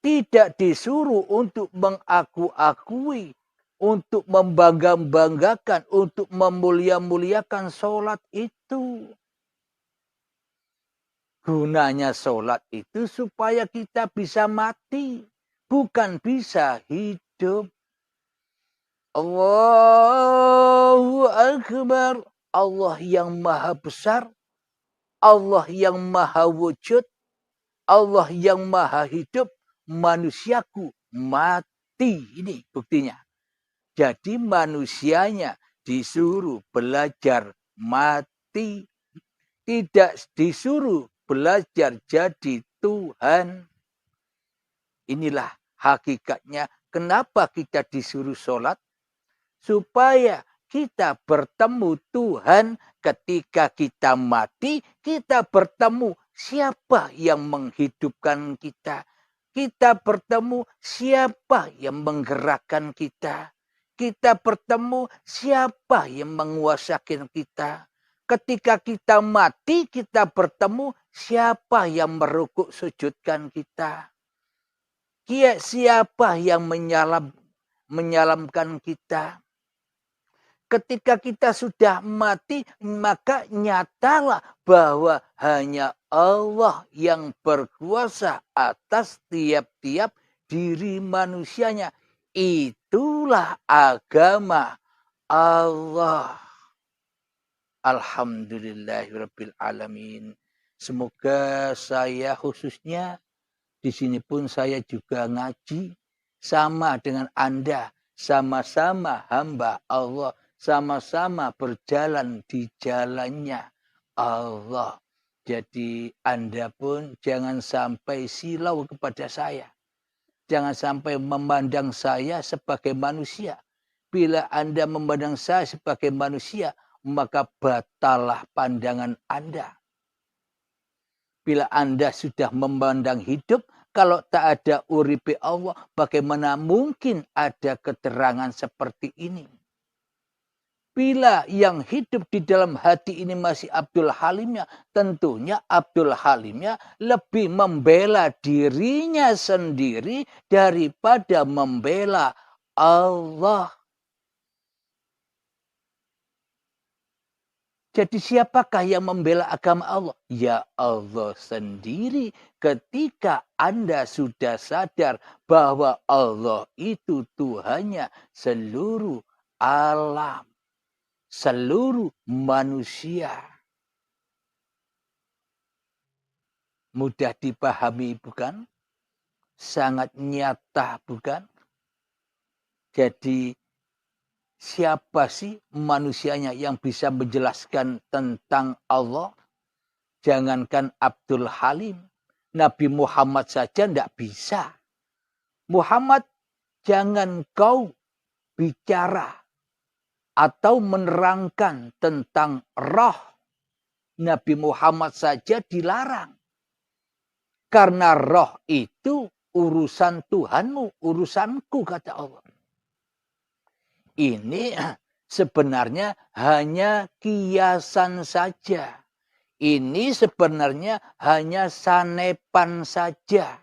Tidak disuruh untuk mengaku-akui, untuk membangga-banggakan, untuk memulia-muliakan sholat itu. Gunanya sholat itu supaya kita bisa mati. Bukan bisa hidup. Allahu Akbar. Allah yang maha besar. Allah yang maha wujud. Allah yang maha hidup. Manusiaku mati. Ini buktinya. Jadi manusianya disuruh belajar mati. Tidak disuruh belajar jadi Tuhan. Inilah hakikatnya kenapa kita disuruh sholat. Supaya kita bertemu Tuhan ketika kita mati. Kita bertemu siapa yang menghidupkan kita. Kita bertemu siapa yang menggerakkan kita. Kita bertemu siapa yang menguasakan kita. Ketika kita mati, kita bertemu siapa yang merukuk sujudkan kita. Siapa yang menyalamkan kita. Ketika kita sudah mati, maka nyatalah bahwa hanya Allah yang berkuasa atas tiap-tiap diri manusianya. Itulah agama Allah. Alhamdulillahirabbil alamin. Semoga saya khususnya di sini pun saya juga ngaji sama dengan Anda, sama-sama hamba Allah, sama-sama berjalan di jalannya Allah. Jadi Anda pun jangan sampai silau kepada saya. Jangan sampai memandang saya sebagai manusia. Bila Anda memandang saya sebagai manusia, maka batallah pandangan Anda. Bila Anda sudah memandang hidup, kalau tak ada uripe Allah, bagaimana mungkin ada keterangan seperti ini? Bila yang hidup di dalam hati ini masih Abdul Halimnya, tentunya Abdul Halimnya lebih membela dirinya sendiri daripada membela Allah. Jadi siapakah yang membela agama Allah? Ya Allah sendiri. Ketika Anda sudah sadar bahwa Allah itu Tuhannya seluruh alam, seluruh manusia. Mudah dipahami bukan? Sangat nyata bukan? Jadi siapa sih manusianya yang bisa menjelaskan tentang Allah? Jangankan Abdul Halim, Nabi Muhammad saja tidak bisa. Muhammad, jangan kau bicara atau menerangkan tentang roh. Nabi Muhammad saja dilarang. Karena roh itu urusan Tuhanmu, urusanku, kata Allah. Ini sebenarnya hanya kiasan saja. Ini sebenarnya hanya sanepan saja.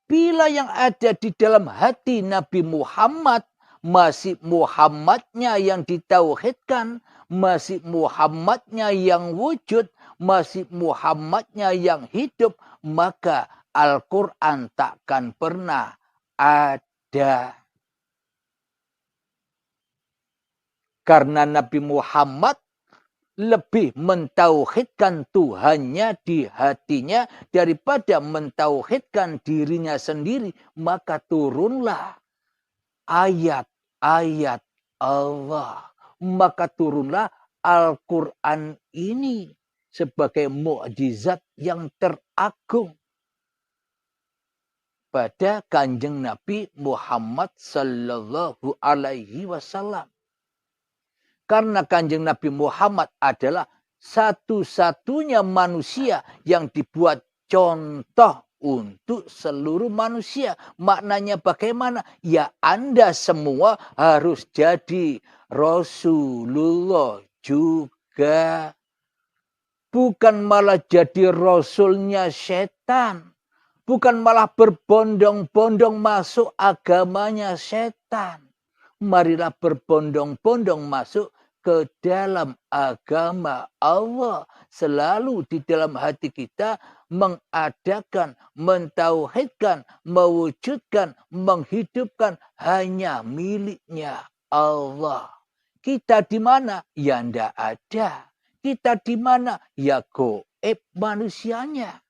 Bila yang ada di dalam hati Nabi Muhammad masih Muhammadnya yang ditauhidkan, masih Muhammadnya yang wujud, masih Muhammadnya yang hidup, maka Al-Quran takkan pernah ada. Karena Nabi Muhammad lebih mentauhidkan Tuhannya di hatinya daripada mentauhidkan dirinya sendiri, maka turunlah ayat-ayat Allah. Maka turunlah Al-Quran ini sebagai mukjizat yang teragung pada Kanjeng Nabi Muhammad sallallahu alaihi wasallam. Karena Kanjeng Nabi Muhammad adalah satu-satunya manusia yang dibuat contoh untuk seluruh manusia. Maknanya bagaimana? Ya Anda semua harus jadi Rasulullah juga. Bukan malah jadi Rasulnya setan. Bukan malah berbondong-bondong masuk agamanya setan. Marilah berbondong-bondong masuk ke dalam agama Allah. Selalu di dalam hati kita mengadakan, mentauhidkan, mewujudkan, menghidupkan hanya miliknya Allah. Kita di mana? Ya ndak ada. Kita di mana? Ya goib manusianya.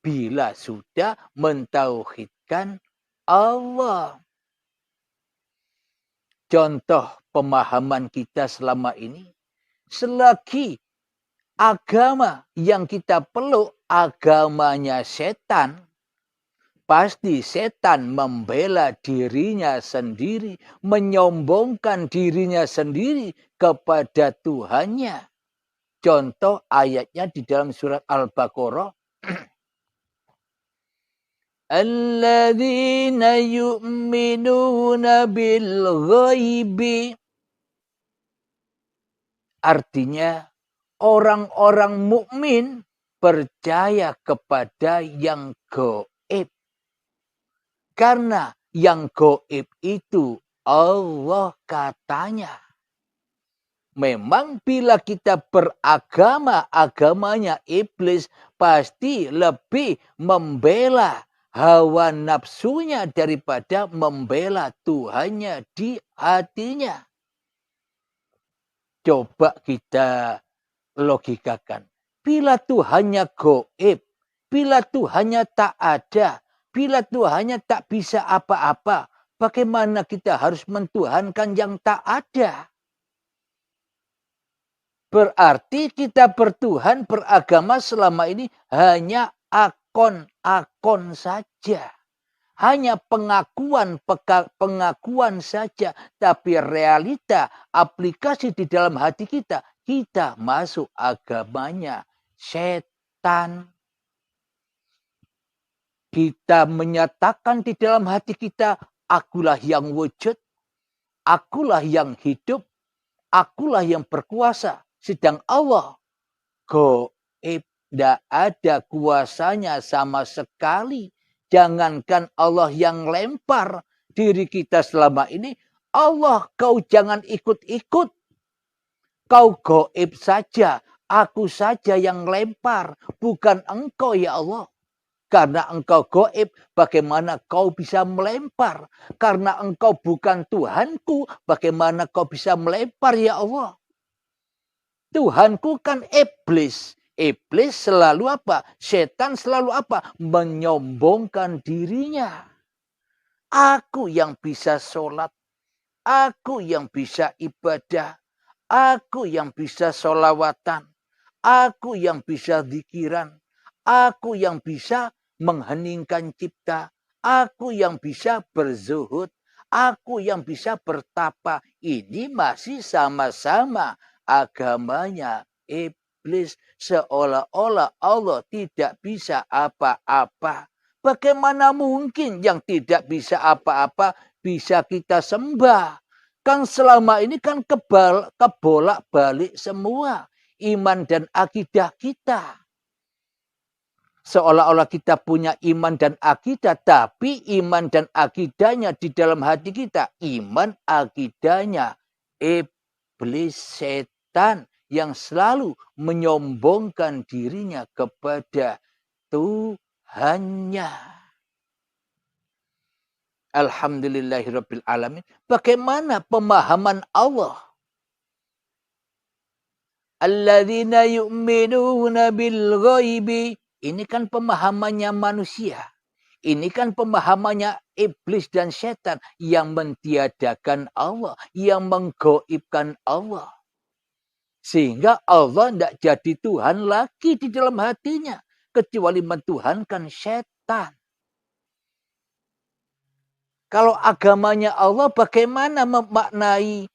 Bila sudah mentauhidkan Allah. Contoh pemahaman kita selama ini. Selagi agama yang kita peluk agamanya setan, pasti setan membela dirinya sendiri, menyombongkan dirinya sendiri kepada Tuhannya. Contoh ayatnya di dalam surat Al-Baqarah. Alladzina yu'minuna bil ghaibi. Artinya orang-orang mukmin percaya kepada yang gaib. Karena yang gaib itu Allah katanya. Memang bila kita beragama, agamanya iblis pasti lebih membela hawa nafsunya daripada membela Tuhannya di hatinya. Coba kita logikakan. Bila Tuhannya gaib, bila Tuhannya tak ada, bila Tuhannya tak bisa apa-apa, bagaimana kita harus mentuhankan yang tak ada? Berarti kita bertuhan, beragama selama ini hanya akon-akon saja. Hanya pengakuan saja. Tapi realita, aplikasi di dalam hati kita, kita masuk agamanya setan. Kita menyatakan di dalam hati kita, akulah yang wujud, akulah yang hidup, akulah yang berkuasa. Sedang Allah gaib, tidak ada kuasanya sama sekali. Jangankan Allah yang lempar diri kita selama ini, Allah kau jangan ikut-ikut. Kau gaib saja, aku saja yang lempar, bukan engkau ya Allah. Karena engkau gaib, bagaimana kau bisa melempar? Karena engkau bukan Tuhanku, bagaimana kau bisa melempar ya Allah? Tuhanku kan iblis. Iblis selalu apa? Setan selalu apa? Menyombongkan dirinya. Aku yang bisa sholat. Aku yang bisa ibadah. Aku yang bisa sholawatan. Aku yang bisa zikiran. Aku yang bisa mengheningkan cipta. Aku yang bisa berzuhud. Aku yang bisa bertapa. Ini masih sama-sama agamanya iblis. Seolah-olah Allah tidak bisa apa-apa. Bagaimana mungkin yang tidak bisa apa-apa bisa kita sembah? Kan selama ini kan kebolak-balik semua iman dan akidah kita. Seolah-olah kita punya iman dan akidah, tapi iman dan akidahnya di dalam hati kita. Iman akidahnya iblis setan yang selalu menyombongkan dirinya kepada Tuhannya. Alhamdulillahirabbil alamin. Bagaimana pemahaman Allah? Alladzina yu'minuna bil ghaibi. Ini kan pemahamannya manusia. Ini kan pemahamannya iblis dan setan yang mentiadakan Allah, yang menggaibkan Allah. Sehingga Allah tidak jadi Tuhan lagi di dalam hatinya. Kecuali mentuhankan setan. Kalau agamanya Allah, bagaimana memaknai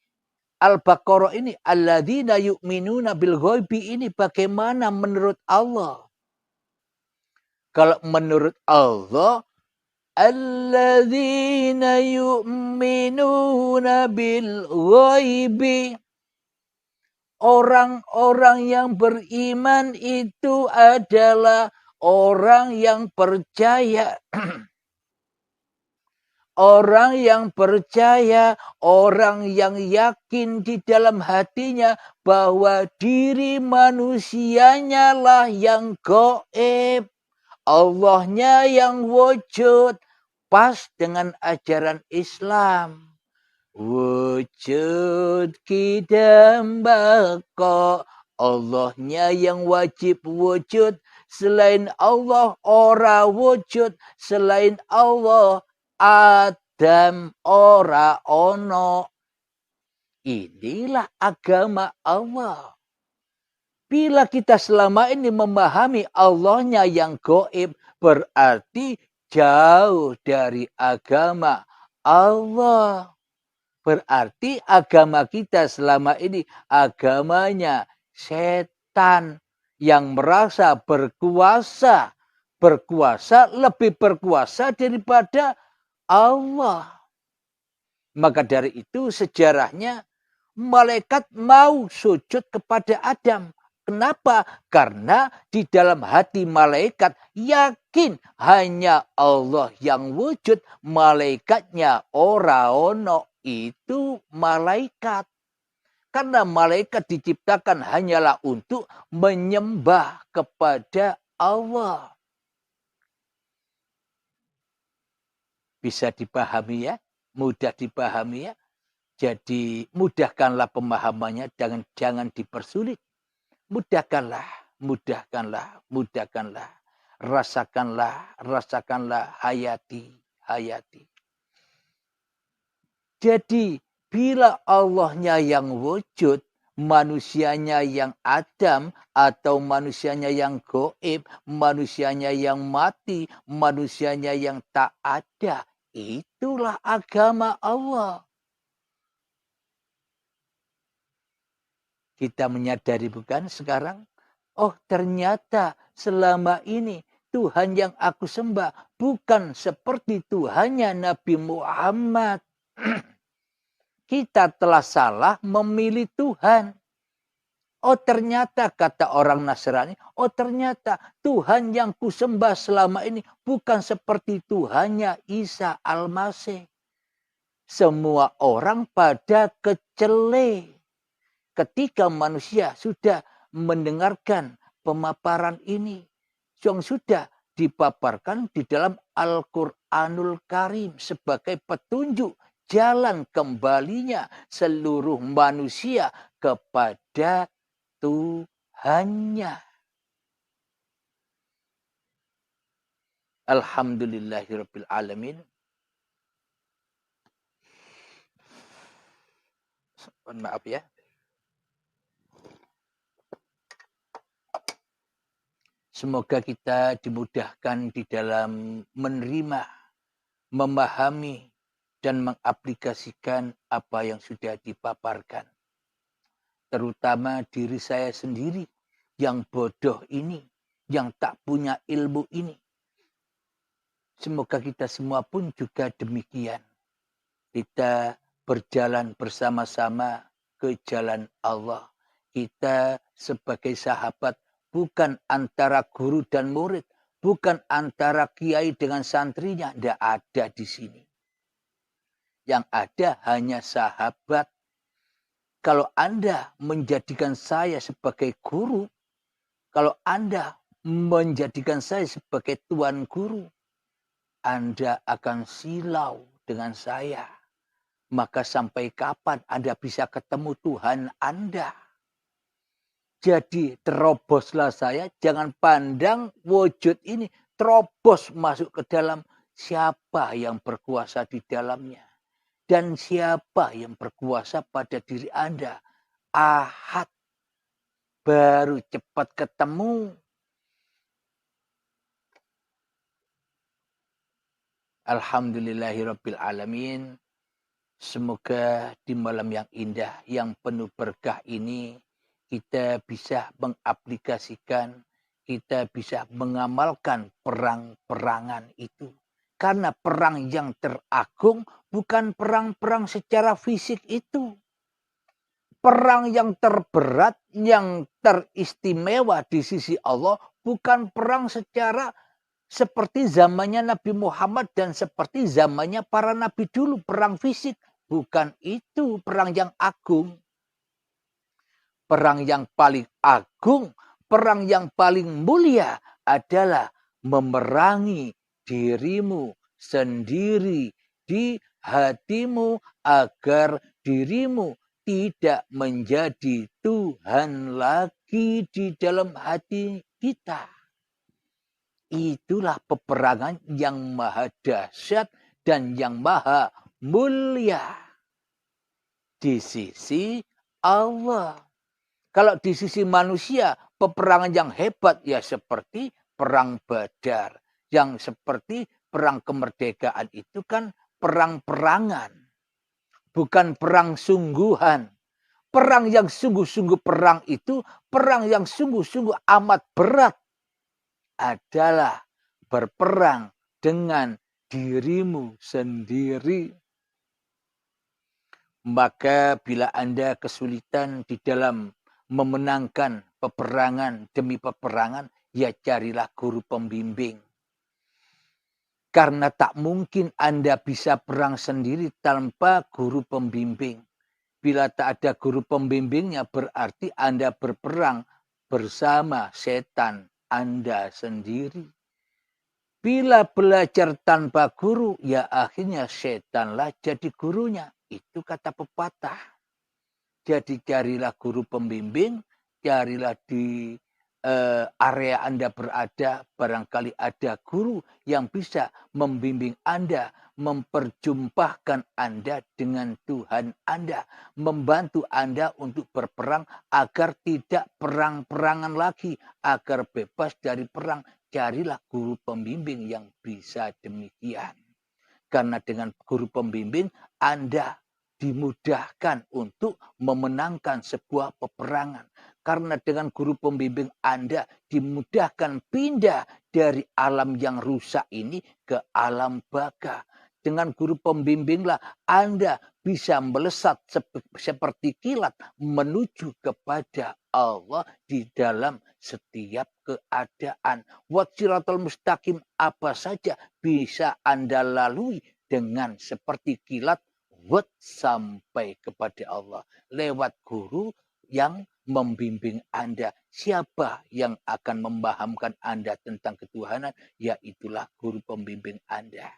Al-Baqarah ini? Alladzina yu'minuna bil ghaibi ini bagaimana menurut Allah? Kalau menurut Allah, alladzina yu'minuna bil ghaibi. Orang-orang yang beriman itu adalah orang yang percaya. Orang yang percaya, orang yang yakin di dalam hatinya bahwa diri manusianya lah yang gaib. Allahnya yang wujud, pas dengan ajaran Islam. Wujud kidam baka, Allahnya yang wajib wujud. Selain Allah ora wujud. Selain Allah Adam ora ono. Inilah agama Allah. Bila kita selama ini memahami Allahnya yang gaib, berarti jauh dari agama Allah. Berarti agama kita selama ini agamanya setan yang merasa berkuasa. Berkuasa lebih berkuasa daripada Allah. Maka dari itu sejarahnya malaikat mau sujud kepada Adam. Kenapa? Karena di dalam hati malaikat yakin hanya Allah yang wujud, malaikatnya ora ono. Itu malaikat. Karena malaikat diciptakan hanyalah untuk menyembah kepada Allah. Bisa dipahami ya? Mudah dipahami ya? Jadi mudahkanlah pemahamannya, jangan dipersulit. Mudahkanlah. Rasakanlah, hayati. Jadi bila Allahnya yang wujud, manusianya yang Adam, atau manusianya yang gaib, manusianya yang mati, manusianya yang tak ada, itulah agama Allah. Kita menyadari bukan sekarang? Oh ternyata selama ini Tuhan yang aku sembah bukan seperti Tuhannya Nabi Muhammad. Kita telah salah memilih Tuhan. Oh ternyata kata orang Nasrani, oh ternyata Tuhan yang kusembah selama ini bukan seperti Tuhannya Isa Al-Masih. Semua orang pada kecele. Ketika manusia sudah mendengarkan pemaparan ini, yang sudah dipaparkan di dalam Al-Quranul Karim sebagai petunjuk jalan kembalinya seluruh manusia kepada Tuhannya. Alhamdulillahirabbil alamin. Maaf ya. Semoga kita dimudahkan di dalam menerima, memahami, dan mengaplikasikan apa yang sudah dipaparkan. Terutama diri saya sendiri yang bodoh ini, yang tak punya ilmu ini. Semoga kita semua pun juga demikian. Kita berjalan bersama-sama ke jalan Allah. Kita sebagai sahabat bukan antara guru dan murid, bukan antara kiai dengan santrinya, tidak ada di sini. Yang ada hanya sahabat. Kalau Anda menjadikan saya sebagai guru, kalau Anda menjadikan saya sebagai tuan guru, Anda akan silau dengan saya. Maka sampai kapan Anda bisa ketemu Tuhan Anda? Jadi teroboslah saya, jangan pandang wujud ini, terobos masuk ke dalam siapa yang berkuasa di dalamnya. Dan siapa yang berkuasa pada diri Anda? Ahad. Baru cepat ketemu. Alhamdulillahirabbil alamin. Semoga di malam yang indah, yang penuh berkah ini, kita bisa mengaplikasikan, kita bisa mengamalkan perang-perangan itu. Karena perang yang teragung bukan perang-perang secara fisik itu. Perang yang terberat, yang teristimewa di sisi Allah bukan perang secara seperti zamannya Nabi Muhammad dan seperti zamannya para nabi dulu. Perang fisik. Bukan itu perang yang agung. Perang yang paling agung, perang yang paling mulia adalah memerangi dirimu sendiri di hatimu agar dirimu tidak menjadi Tuhan lagi di dalam hati kita. Itulah peperangan yang maha dahsyat dan yang maha mulia di sisi Allah. Kalau di sisi manusia, peperangan yang hebat ya seperti perang Badar. Yang seperti perang kemerdekaan itu kan perang-perangan. Bukan perang sungguhan. Perang yang sungguh-sungguh perang itu, perang yang sungguh-sungguh amat berat adalah berperang dengan dirimu sendiri. Maka bila Anda kesulitan di dalam memenangkan peperangan demi peperangan, ya carilah guru pembimbing. Karena tak mungkin Anda bisa perang sendiri tanpa guru pembimbing. Bila tak ada guru pembimbingnya berarti Anda berperang bersama setan Anda sendiri. Bila belajar tanpa guru, ya akhirnya setanlah jadi gurunya. Itu kata pepatah. Jadi carilah guru pembimbing, carilah di area Anda berada, barangkali ada guru yang bisa membimbing Anda, memperjumpahkan Anda dengan Tuhan Anda, membantu Anda untuk berperang agar tidak perang-perangan lagi, agar bebas dari perang. Carilah guru pembimbing yang bisa demikian. Karena dengan guru pembimbing Anda dimudahkan untuk memenangkan sebuah peperangan. Karena dengan guru pembimbing Anda dimudahkan pindah dari alam yang rusak ini ke alam baka. Dengan guru pembimbinglah Anda bisa melesat seperti kilat menuju kepada Allah di dalam setiap keadaan. Wassiratul mustaqim apa saja bisa Anda lalui dengan seperti kilat sampai kepada Allah. Lewat guru yang membimbing Anda. Siapa yang akan memahamkan Anda tentang ketuhanan? Yaitulah guru pembimbing Anda.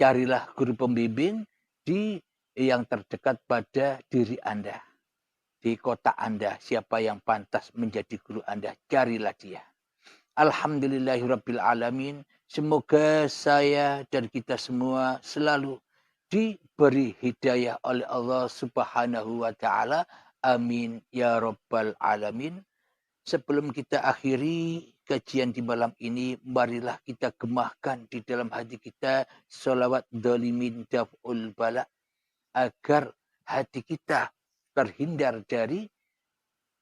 Carilah guru pembimbing di yang terdekat pada diri Anda. Di kota Anda, siapa yang pantas menjadi guru Anda, carilah dia. Alhamdulillahirabbil alamin. Semoga saya dan kita semua selalu diberi hidayah oleh Allah Subhanahu wa taala. Amin ya rabbal alamin. Sebelum kita akhiri kajian di malam ini, marilah kita gemahkan di dalam hati kita sholawat dolimin daf'ul bala agar hati kita terhindar dari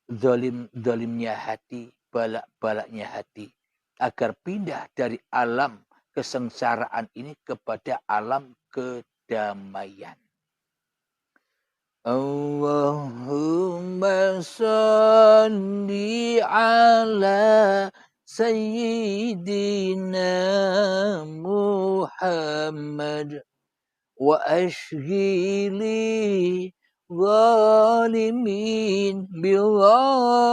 dolimnya hati, balak-balaknya hati. Agar pindah dari alam kesengsaraan ini kepada alam kedamaian. Allahumma salli ala Sayyidina Muhammad wa ashghili zalimin bizalimin.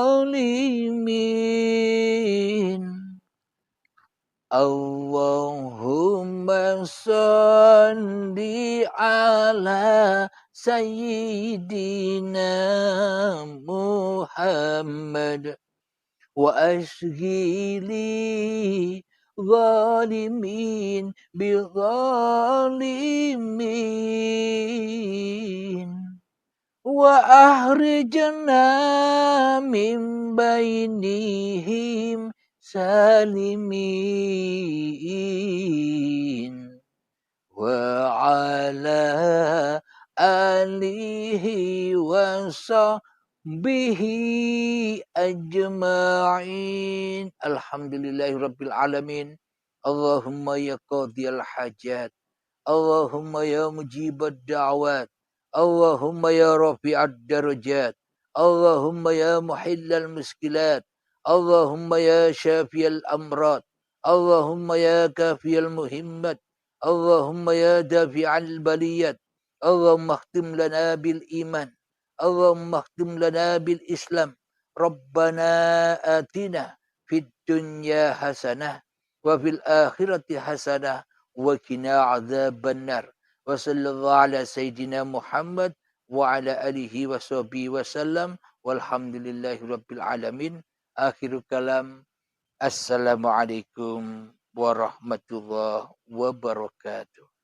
Allahumma salli ala Sayyidina Muhammad wa ashghili zalimin bizalimin wa ahrijna min bainihim salimin wa ala alihi wa sahbihi ajma'in. Alhamdulillahirabbil alamin. Allahumma ya qadhiyal hajat, Allahumma ya mujibad da'wat, Allahumma ya rafi'ad darajat, Allahumma ya muhillal muskilat, Allahumma ya syafiyal amrad, Allahumma ya kafiyal muhimmat, Allahumma ya dafi'al baliyat, Allahumma khtim lana bil iman, Allahumma khtim lana bil islam. Rabbana atina fid dunya hasanah wa fil akhirati hasanah wa qina adzabannar. Wa sallallahu ala sayyidina Muhammad wa ala alihi wa sahbihi wasallam walhamdulillahi rabbil alamin. Akhirul kalam. Assalamualaikum warahmatullahi wabarakatuh.